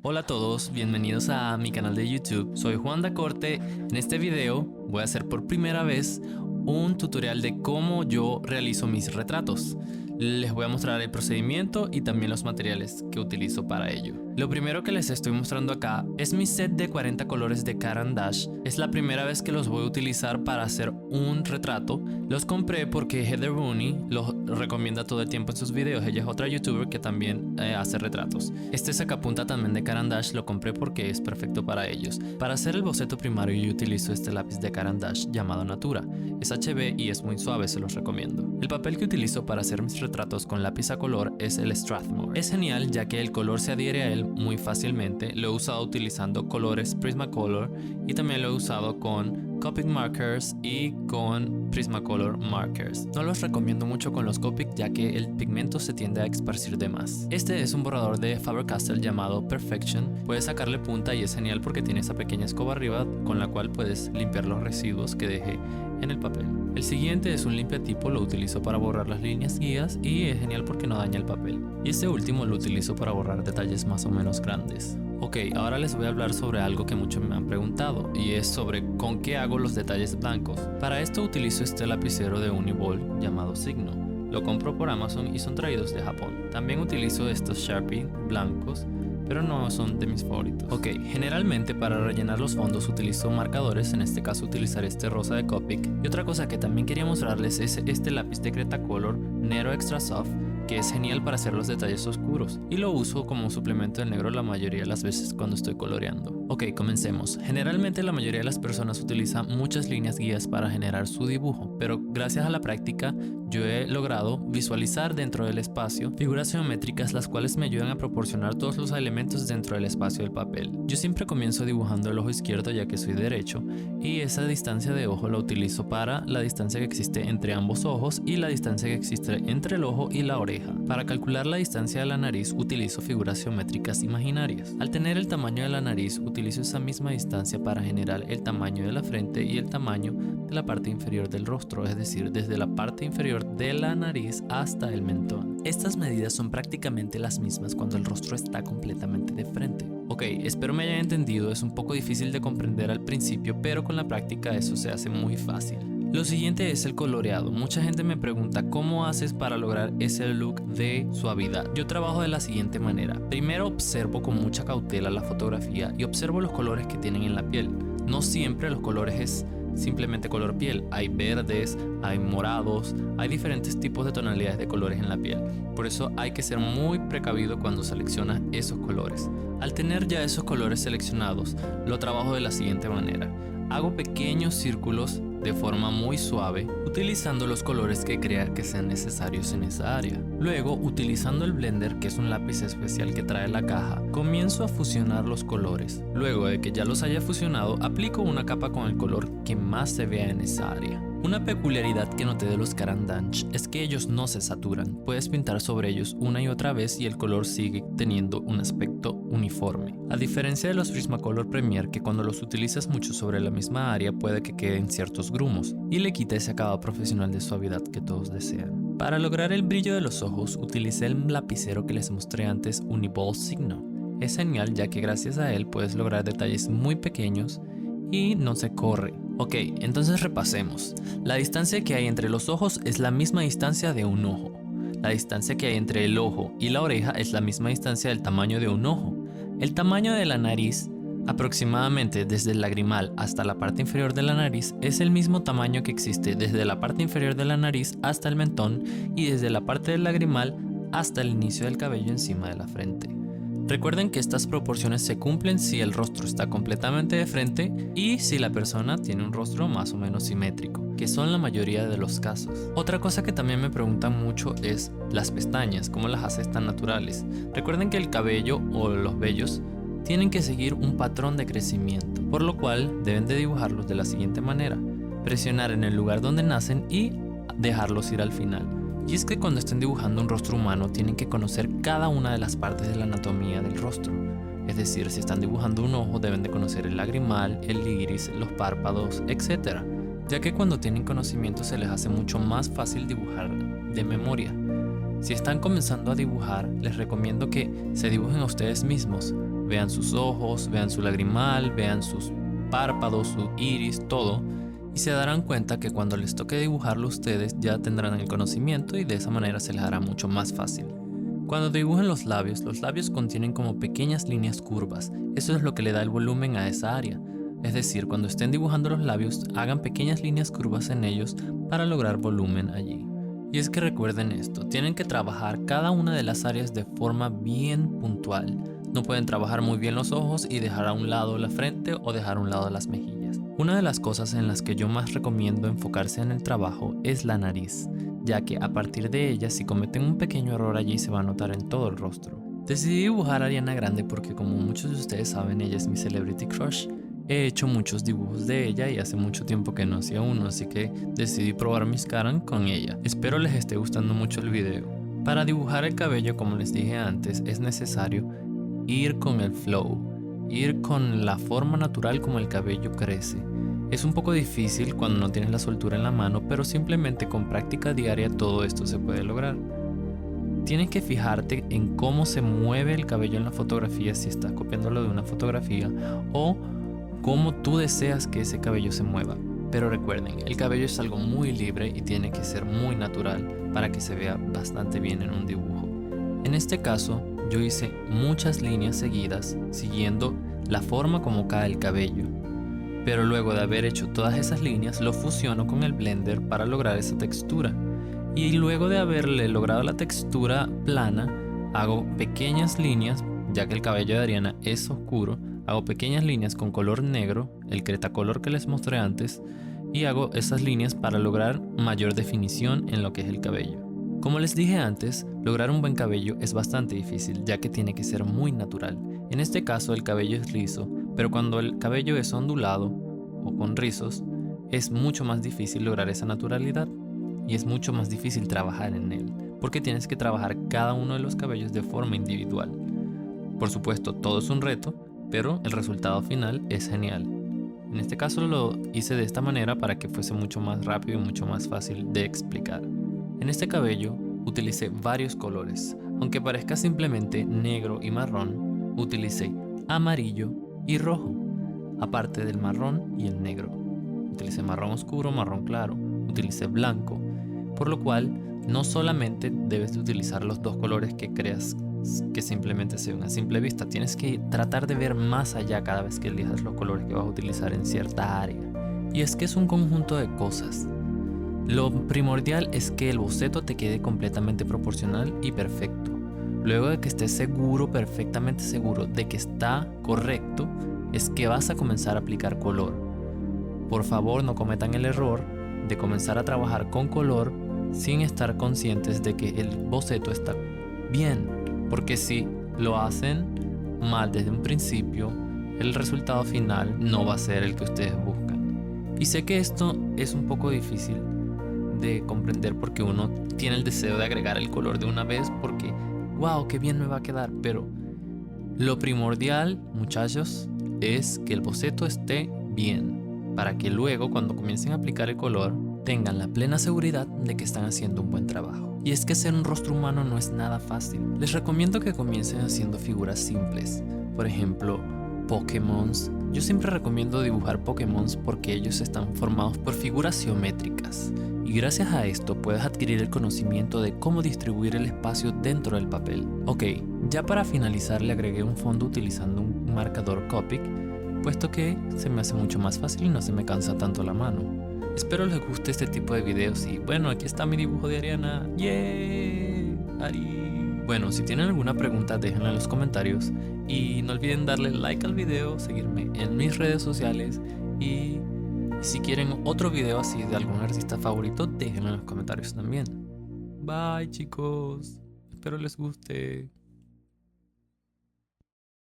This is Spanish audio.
Hola a todos, bienvenidos a mi canal de YouTube. Soy Juan da Corte. En este video voy a hacer por primera vez un tutorial de cómo yo realizo mis retratos. Les voy a mostrar el procedimiento y también los materiales que utilizo para ello. Lo primero que les estoy mostrando acá es mi set de 40 colores de Caran d'Ache. Es la primera vez que los voy a utilizar para hacer un retrato. Los compré porque Heather Rooney los recomienda todo el tiempo en sus videos. Ella es otra youtuber que también hace retratos. Este sacapunta también de Caran d'Ache lo compré porque es perfecto para ellos. Para hacer el boceto primario yo utilizo este lápiz de Caran d'Ache llamado Natura. Es HB y es muy suave, se los recomiendo. El papel que utilizo para hacer mis retratos con lápiz a color es el Strathmore. Es genial ya que el color se adhiere a él muy fácilmente. Lo he usado utilizando colores Prismacolor y también lo he usado con Copic markers y con Prismacolor markers. No los recomiendo mucho con los Copic ya que el pigmento se tiende a esparcir de más. Este es un borrador de Faber-Castell llamado Perfection. Puedes sacarle punta y es genial porque tiene esa pequeña escoba arriba con la cual puedes limpiar los residuos que deje en el papel. El siguiente es un limpiatipo, lo utilizo para borrar las líneas guías y es genial porque no daña el papel. Y este último lo utilizo para borrar detalles más o menos grandes. Ok, ahora les voy a hablar sobre algo que muchos me han preguntado y es sobre con qué hago los detalles blancos. Para esto utilizo este lapicero de Uniball llamado Signo. Lo compro por Amazon y son traídos de Japón. También utilizo estos Sharpie blancos, pero no son de mis favoritos. Ok, generalmente para rellenar los fondos utilizo marcadores, en este caso utilizaré este rosa de Copic. Y otra cosa que también quería mostrarles es este lápiz de Cretacolor Nero Extra Soft, que es genial para hacer los detalles oscuros y lo uso como suplemento del negro la mayoría de las veces cuando estoy coloreando. Ok, comencemos. Generalmente la mayoría de las personas utiliza muchas líneas guías para generar su dibujo, pero gracias a la práctica yo he logrado visualizar dentro del espacio figuras geométricas las cuales me ayudan a proporcionar todos los elementos dentro del espacio del papel. Yo siempre comienzo dibujando el ojo izquierdo ya que soy derecho y esa distancia de ojo la utilizo para la distancia que existe entre ambos ojos y la distancia que existe entre el ojo y la oreja. Para calcular la distancia de la nariz utilizo figuras geométricas imaginarias. Al tener el tamaño de la nariz utilizo esa misma distancia para generar el tamaño de la frente y el tamaño de la parte inferior del rostro, es decir, desde la parte inferior de la nariz hasta el mentón. Estas medidas son prácticamente las mismas cuando el rostro está completamente de frente. Ok, espero me hayan entendido, es un poco difícil de comprender al principio, pero con la práctica eso se hace muy fácil. Lo siguiente es el coloreado. Mucha gente me pregunta cómo haces para lograr ese look de suavidad. Yo trabajo de la siguiente manera. Primero observo con mucha cautela la fotografía y observo los colores que tienen en la piel. No siempre los colores es simplemente color piel. Hay verdes, hay morados, hay diferentes tipos de tonalidades de colores en la piel. Por eso hay que ser muy precavido cuando seleccionas esos colores. Al tener ya esos colores seleccionados, lo trabajo de la siguiente manera. Hago pequeños círculos de forma muy suave, utilizando los colores que crea que sean necesarios en esa área. Luego, utilizando el blender, que es un lápiz especial que trae la caja, comienzo a fusionar los colores. Luego de que ya los haya fusionado, aplico una capa con el color que más se vea en esa área. Una peculiaridad que noté de los Caran d'Ache es que ellos no se saturan. Puedes pintar sobre ellos una y otra vez y el color sigue teniendo un aspecto uniforme. A diferencia de los Prismacolor Premier, que cuando los utilizas mucho sobre la misma área puede que queden ciertos grumos y le quita ese acabado profesional de suavidad que todos desean. Para lograr el brillo de los ojos utilicé el lapicero que les mostré antes, Uniball Signo. Es genial ya que gracias a él puedes lograr detalles muy pequeños y no se corre. Ok, entonces repasemos. La distancia que hay entre los ojos es la misma distancia de un ojo. La distancia que hay entre el ojo y la oreja es la misma distancia del tamaño de un ojo. El tamaño de la nariz, aproximadamente desde el lagrimal hasta la parte inferior de la nariz, es el mismo tamaño que existe desde la parte inferior de la nariz hasta el mentón y desde la parte del lagrimal hasta el inicio del cabello encima de la frente. Recuerden que estas proporciones se cumplen si el rostro está completamente de frente y si la persona tiene un rostro más o menos simétrico, que son la mayoría de los casos. Otra cosa que también me preguntan mucho es las pestañas, cómo las haces tan naturales. Recuerden que el cabello o los vellos tienen que seguir un patrón de crecimiento, por lo cual deben de dibujarlos de la siguiente manera: presionar en el lugar donde nacen y dejarlos ir al final. Y es que cuando estén dibujando un rostro humano tienen que conocer cada una de las partes de la anatomía del rostro. Es decir, si están dibujando un ojo deben de conocer el lagrimal, el iris, los párpados, etc. Ya que cuando tienen conocimiento se les hace mucho más fácil dibujar de memoria. Si están comenzando a dibujar, les recomiendo que se dibujen a ustedes mismos, vean sus ojos, vean su lagrimal, vean sus párpados, su iris, todo. Y se darán cuenta que cuando les toque dibujarlo ustedes ya tendrán el conocimiento y de esa manera se les hará mucho más fácil. Cuando dibujen los labios contienen como pequeñas líneas curvas. Eso es lo que le da el volumen a esa área. Es decir, cuando estén dibujando los labios, hagan pequeñas líneas curvas en ellos para lograr volumen allí. Y es que recuerden esto, tienen que trabajar cada una de las áreas de forma bien puntual. No pueden trabajar muy bien los ojos y dejar a un lado la frente o dejar a un lado las mejillas. Una de las cosas en las que yo más recomiendo enfocarse en el trabajo es la nariz, ya que a partir de ella, si cometen un pequeño error allí, se va a notar en todo el rostro. Decidí dibujar a Ariana Grande porque, como muchos de ustedes saben, ella es mi celebrity crush. He hecho muchos dibujos de ella y hace mucho tiempo que no hacía uno, así que decidí probar mis caras con ella. Espero les esté gustando mucho el video. Para dibujar el cabello, como les dije antes, es necesario ir con el flow, ir con la forma natural como el cabello crece. Es un poco difícil cuando no tienes la soltura en la mano, pero simplemente con práctica diaria todo esto se puede lograr. Tienes que fijarte en cómo se mueve el cabello en la fotografía si estás copiándolo de una fotografía o cómo tú deseas que ese cabello se mueva. Pero recuerden, el cabello es algo muy libre y tiene que ser muy natural para que se vea bastante bien en un dibujo. En este caso, yo hice muchas líneas seguidas siguiendo la forma como cae el cabello. Pero luego de haber hecho todas esas líneas, lo fusiono con el blender para lograr esa textura. Y luego de haberle logrado la textura plana, hago pequeñas líneas, ya que el cabello de Ariana es oscuro. Hago pequeñas líneas con color negro, el cretacolor que les mostré antes, y hago esas líneas para lograr mayor definición en lo que es el cabello. Como les dije antes, lograr un buen cabello es bastante difícil, ya que tiene que ser muy natural. En este caso el cabello es liso, pero cuando el cabello es ondulado o con rizos, es mucho más difícil lograr esa naturalidad y es mucho más difícil trabajar en él, porque tienes que trabajar cada uno de los cabellos de forma individual. Por supuesto, todo es un reto, pero el resultado final es genial. En este caso lo hice de esta manera para que fuese mucho más rápido y mucho más fácil de explicar. En este cabello utilicé varios colores, aunque parezca simplemente negro y marrón, utilicé amarillo y rojo, aparte del marrón y el negro. Utilicé marrón oscuro, marrón claro, utilicé blanco, por lo cual no solamente debes de utilizar los dos colores que creas que simplemente se ven a simple vista, tienes que tratar de ver más allá cada vez que elijas los colores que vas a utilizar en cierta área. Y es que es un conjunto de cosas. Lo primordial es que el boceto te quede completamente proporcional y perfecto. Luego de que estés seguro, perfectamente seguro de que está correcto, es que vas a comenzar a aplicar color. Por favor, no cometan el error de comenzar a trabajar con color sin estar conscientes de que el boceto está bien. Porque si lo hacen mal desde un principio, el resultado final no va a ser el que ustedes buscan. Y sé que esto es un poco difícil de comprender porque uno tiene el deseo de agregar el color de una vez porque wow, qué bien me va a quedar. Pero lo primordial, muchachos, es que el boceto esté bien para que luego cuando comiencen a aplicar el color tengan la plena seguridad de que están haciendo un buen trabajo. Y es que hacer un rostro humano no es nada fácil. Les recomiendo que comiencen haciendo figuras simples. Por ejemplo, Pokémons. Yo siempre recomiendo dibujar Pokémons porque ellos están formados por figuras geométricas. Y gracias a esto puedes adquirir el conocimiento de cómo distribuir el espacio dentro del papel. Ok, ya para finalizar le agregué un fondo utilizando un marcador Copic, puesto que se me hace mucho más fácil y no se me cansa tanto la mano. Espero les guste este tipo de videos y bueno, aquí está mi dibujo de Ariana. ¡Yeah! Ari. Bueno, si tienen alguna pregunta déjenla en los comentarios y no olviden darle like al video, seguirme en mis redes sociales y si quieren otro video así de algún artista favorito déjenlo en los comentarios también. Bye chicos, espero les guste.